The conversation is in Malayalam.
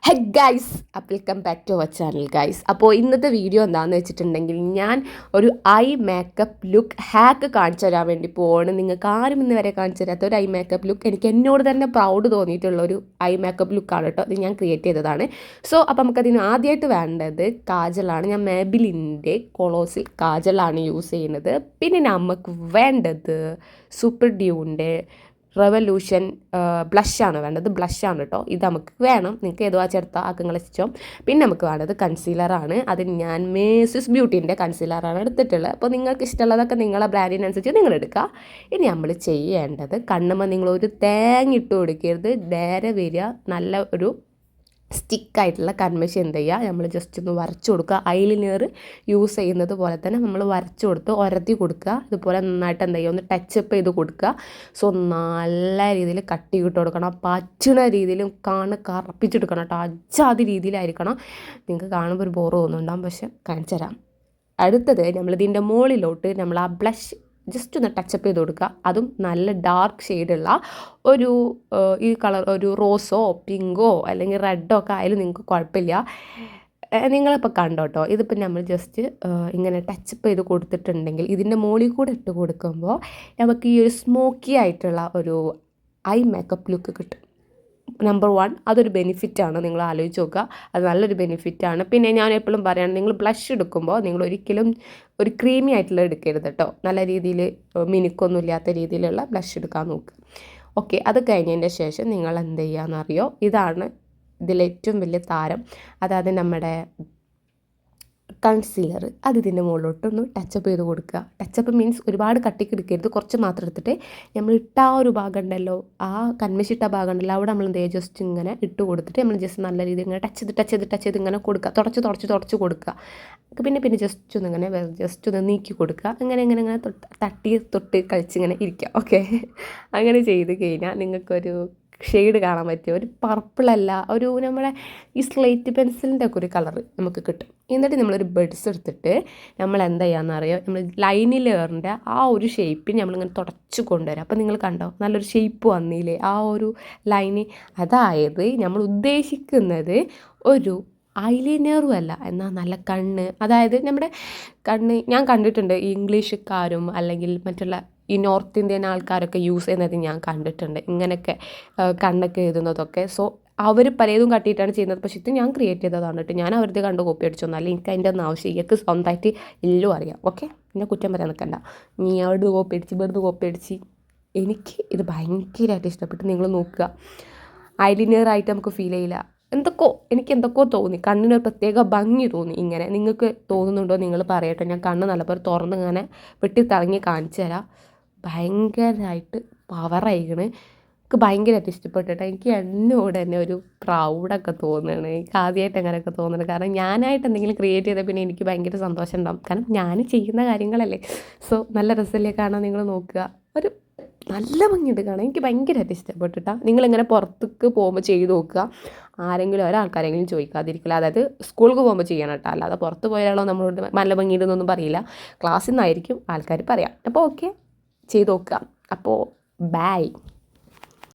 Hey guys, welcome back to our channel guys. അപ്പോൾ ഇന്നത്തെ വീഡിയോ എന്താണെന്ന് വെച്ചിട്ടുണ്ടെങ്കിൽ ഞാൻ ഒരു ഐ മേക്കപ്പ് ലുക്ക് ഹാക്ക് കാണിച്ചു തരാൻ വേണ്ടി പോവാണ്. നിങ്ങൾക്ക് ആരും ഇന്ന് വരെ കാണിച്ചു തരാത്ത ഒരു ഐ മേക്കപ്പ് ലുക്ക്, എനിക്ക് എന്നോട് തന്നെ പ്രൗഡ് തോന്നിയിട്ടുള്ള ഒരു ഐ മേക്കപ്പ് ലുക്കാണ് കേട്ടോ. അത് ഞാൻ ക്രിയേറ്റ് ചെയ്തതാണ്. അപ്പോൾ നമുക്കതിന് ആദ്യമായിട്ട് വേണ്ടത് കാജലാണ്. ഞാൻ മേബിലിൻ്റെ കൊളോസിൽ കാജലാണ് യൂസ് ചെയ്യുന്നത്. പിന്നെ നമുക്ക് വേണ്ടത് സൂപ്പർ ഡ്യൂവിൻ്റെ റെവല്യൂഷൻ ബ്ലഷാണ് വേണ്ടത്. ബ്ലഷാണ് കേട്ടോ. ഇത് നമുക്ക് വേണം, നിങ്ങൾക്ക് ഏതോ ചേർത്താൽ ആക്കങ്ങളെ ഇഷ്ടം. പിന്നെ നമുക്ക് വേണ്ടത് കൺസീലറാണ്. അതിന് ഞാൻ മേസിസ് ബ്യൂട്ടീൻ്റെ കൺസീലറാണ് എടുത്തിട്ടുള്ളത്. അപ്പോൾ നിങ്ങൾക്ക് ഇഷ്ടമുള്ളതൊക്കെ നിങ്ങളെ ബ്രാൻഡിനനുസരിച്ച് നിങ്ങൾ എടുക്കുക. ഇനി നമ്മൾ ചെയ്യേണ്ടത് കണ്ണുമ്പോൾ നിങ്ങളൊരു തേങ്ങ ഇട്ട് കൊടുക്കരുത്. നേരെ വരിക, നല്ല ഒരു സ്റ്റിക്കായിട്ടുള്ള കൺമഷി എന്ത് ചെയ്യുക, നമ്മൾ ജസ്റ്റ് ഒന്ന് വരച്ചു കൊടുക്കുക. ഐലിനർ യൂസ് ചെയ്യുന്നത് പോലെ തന്നെ നമ്മൾ വരച്ചു കൊടുത്ത് ഉരത്തി കൊടുക്കുക. ഇതുപോലെ നന്നായിട്ട് എന്ത് ചെയ്യുക, ഒന്ന് ടച്ചപ്പ് ചെയ്ത് കൊടുക്കുക. നല്ല രീതിയിൽ കട്ടി ഇട്ട് കൊടുക്കണം. പച്ചണ രീതിയിലും കറപ്പിച്ചെടുക്കണം കേട്ടോ. അജാതി രീതിയിലായിരിക്കണം. നിങ്ങൾക്ക് കാണുമ്പോൾ ഒരു ബോറ് തോന്നുന്നുണ്ടാകും, പക്ഷെ കാണിച്ചു തരാം. അടുത്തത് നമ്മളിതിൻ്റെ മുകളിലോട്ട് നമ്മൾ ആ ബ്ലഷ് ജസ്റ്റ് ഒന്ന് ടച്ചപ്പ് ചെയ്ത് കൊടുക്കുക. അതും നല്ല ഡാർക്ക് ഷെയ്ഡുള്ള ഒരു ഈ കളർ, ഒരു റോസോ പിങ്കോ അല്ലെങ്കിൽ റെഡോ ഒക്കെ ആയാലും നിങ്ങൾക്ക് കുഴപ്പമില്ല. നിങ്ങളിപ്പോൾ കണ്ടോട്ടോ, ഇതിപ്പോൾ നമ്മൾ ജസ്റ്റ് ഇങ്ങനെ ടച്ചപ്പ് ചെയ്ത് കൊടുത്തിട്ടുണ്ടെങ്കിൽ ഇതിൻ്റെ മുകളിൽ കൂടെ ഇട്ട് കൊടുക്കുമ്പോൾ നമുക്ക് ഈ ഒരു സ്മോക്കി ആയിട്ടുള്ള ഒരു ഐ മേക്കപ്പ് ലുക്ക് കിട്ടും. നമ്പർ 1 അതൊരു ബെനിഫിറ്റാണ്. നിങ്ങൾ ആലോചിച്ച് നോക്കുക, അത് നല്ലൊരു ബെനിഫിറ്റാണ്. പിന്നെ ഞാൻ എപ്പോഴും പറയുകയാണ്, നിങ്ങൾ ബ്ലഷ് എടുക്കുമ്പോൾ നിങ്ങൾ ഒരിക്കലും ഒരു ക്രീമി ആയിട്ടുള്ള എടുക്കരുത് കേട്ടോ. നല്ല രീതിയിൽ മിനുക്കൊന്നും ഇല്ലാത്ത രീതിയിലുള്ള ബ്ലഷ് എടുക്കാൻ നോക്കുക. ഓക്കെ, അത് കഴിഞ്ഞതിൻ്റെ ശേഷം നിങ്ങൾ എന്ത് ചെയ്യുകയെന്നറിയോ, ഇതാണ് ഇതിലേറ്റവും വലിയ താരം. അതായത് നമ്മുടെ കൺസീലർ. അത് ഇതിൻ്റെ മുകളിലോട്ടൊന്ന് ടച്ചപ്പ് ചെയ്ത് കൊടുക്കുക. ടച്ചപ്പ് മീൻസ് ഒരുപാട് കട്ടിക്ക് എടുക്കരുത്, കുറച്ച് മാത്രം എടുത്തിട്ട് നമ്മൾ ഇട്ട ആ ഒരു ഭാഗം ഉണ്ടല്ലോ, ആ കൺമശിട്ട ഭാഗം ഉണ്ടല്ലോ, അവിടെ നമ്മൾ എന്ത് ചെയ്യുക, ജസ്റ്റ് ഇങ്ങനെ ഇട്ട് കൊടുത്തിട്ട് നമ്മൾ ജസ്റ്റ് നല്ല രീതിയിൽ ഇങ്ങനെ ടച്ച് ചെയ്ത് ഇങ്ങനെ കൊടുക്കുക. തുടച്ച് കൊടുക്കുക. പിന്നെ ജസ്റ്റ് ഒന്ന് നീക്കി കൊടുക്കുക. ഇങ്ങനെ തൊട്ട് കളിച്ചിങ്ങനെ ഇരിക്കുക. ഓക്കെ, അങ്ങനെ ചെയ്ത് കഴിഞ്ഞാൽ നിങ്ങൾക്കൊരു ഷെയ്ഡ് കാണാൻ പറ്റും. ഒരു പർപ്പിളല്ല, ഒരു നമ്മുടെ ഈ സ്ലേറ്റ് പെൻസിലിൻ്റെ ഒക്കെ ഒരു കളറ് നമുക്ക് കിട്ടും. എന്നിട്ട് നമ്മളൊരു ബഡ്സ് എടുത്തിട്ട് നമ്മൾ എന്താ ചെയ്യാമെന്നറിയോ, നമ്മൾ ലൈനിലേറിൻ്റെ ആ ഒരു ഷേപ്പിന് നമ്മളിങ്ങനെ തുടച്ച് കൊണ്ടുവരാം. അപ്പോൾ നിങ്ങൾ കണ്ടോ, നല്ലൊരു ഷേപ്പ് വന്നില്ലേ ആ ഒരു ലൈന്. അതായത് നമ്മൾ ഉദ്ദേശിക്കുന്നത് ഒരു ഐലൈനറും അല്ല, എന്നാൽ നല്ല കണ്ണ്. അതായത് നമ്മുടെ കണ്ണ് ഞാൻ കണ്ടിട്ടുണ്ട്, ഇംഗ്ലീഷുകാരും അല്ലെങ്കിൽ മറ്റുള്ള ഈ നോർത്ത് ഇന്ത്യൻ ആൾക്കാരൊക്കെ യൂസ് ചെയ്യുന്നത് ഞാൻ കണ്ടിട്ടുണ്ട്, ഇങ്ങനെയൊക്കെ കണ്ണൊക്കെ എഴുതുന്നതൊക്കെ. സോ അവർ പലതും കട്ടിയിട്ടാണ് ചെയ്യുന്നത്. പക്ഷേ ഇത് ഞാൻ ക്രിയേറ്റ് ചെയ്തതാണ് കേട്ടോ. ഞാൻ അവരുടെ കണ്ട് കോപ്പി അടിച്ചൊന്നല്ല, എനിക്ക് അതിൻ്റെ ഒന്നും ആവശ്യം. എനിക്ക് സ്വന്തമായിട്ട് എല്ലാം അറിയാം. ഓക്കെ, പിന്നെ കുറ്റം പറയാൻ നിൽക്കണ്ട. നീ അവിടെ ഇവിടുന്ന് കോപ്പി അടിച്ച് എനിക്ക് ഇത് ഭയങ്കരമായിട്ട് ഇഷ്ടപ്പെട്ട്. നിങ്ങൾ നോക്കുക, ഐലൈനറായിട്ട് നമുക്ക് ഫീൽ ചെയ്യില്ല. എനിക്ക് എന്തൊക്കെയോ തോന്നി, കണ്ണിനൊരു പ്രത്യേക ഭംഗി തോന്നി. ഇങ്ങനെ നിങ്ങൾക്ക് തോന്നുന്നുണ്ടോ നിങ്ങൾ പറയട്ടെ. ഞാൻ കണ്ണ് നല്ലപോലെ തുറന്ന് ഇങ്ങനെ വെട്ടിത്തിളങ്ങി കാണിച്ചു തരാം. ഭയങ്കരമായിട്ട് പവറായിക്കണ്. എനിക്ക് ഭയങ്കരമായിട്ട് ഇഷ്ടപ്പെട്ടിട്ട്. എനിക്ക് എന്നോട് തന്നെ ഒരു പ്രൗഡൊക്കെ തോന്നുകയാണ്. എനിക്ക് ആദ്യമായിട്ട് അങ്ങനെയൊക്കെ തോന്നുന്നത്. കാരണം ഞാനായിട്ട് എന്തെങ്കിലും ക്രിയേറ്റ് ചെയ്താൽ പിന്നെ എനിക്ക് ഭയങ്കര സന്തോഷം ഉണ്ടാകും. കാരണം ഞാൻ ചെയ്യുന്ന കാര്യങ്ങളല്ലേ. സോ നല്ല രസമല്ലേ കാണാൻ. നിങ്ങൾ നോക്കുക, ഒരു നല്ല ഭംഗിയുണ്ട് കാണാൻ. എനിക്ക് ഭയങ്കരമായിട്ട് ഇഷ്ടപ്പെട്ടിട്ടാ. നിങ്ങളിങ്ങനെ പുറത്തേക്ക് പോകുമ്പോൾ ചെയ്ത് നോക്കുക. ആരെങ്കിലും ഒരാൾക്കാരെങ്കിലും ചോദിക്കാതിരിക്കില്ല. അതായത് സ്കൂളിൽ പോകുമ്പോൾ ചെയ്യണം കേട്ടോ. അല്ലാതെ പുറത്ത് പോയാലോ നമ്മളോട് നല്ല ഭംഗിയിടുന്നൊന്നും പറയില്ല. ക്ലാസ്സിൽ നിന്നായിരിക്കും ആൾക്കാർ പറയാം. അപ്പോൾ ഓക്കെ, ചെയ്ത് നോക്കുക. അപ്പോൾ ബൈ.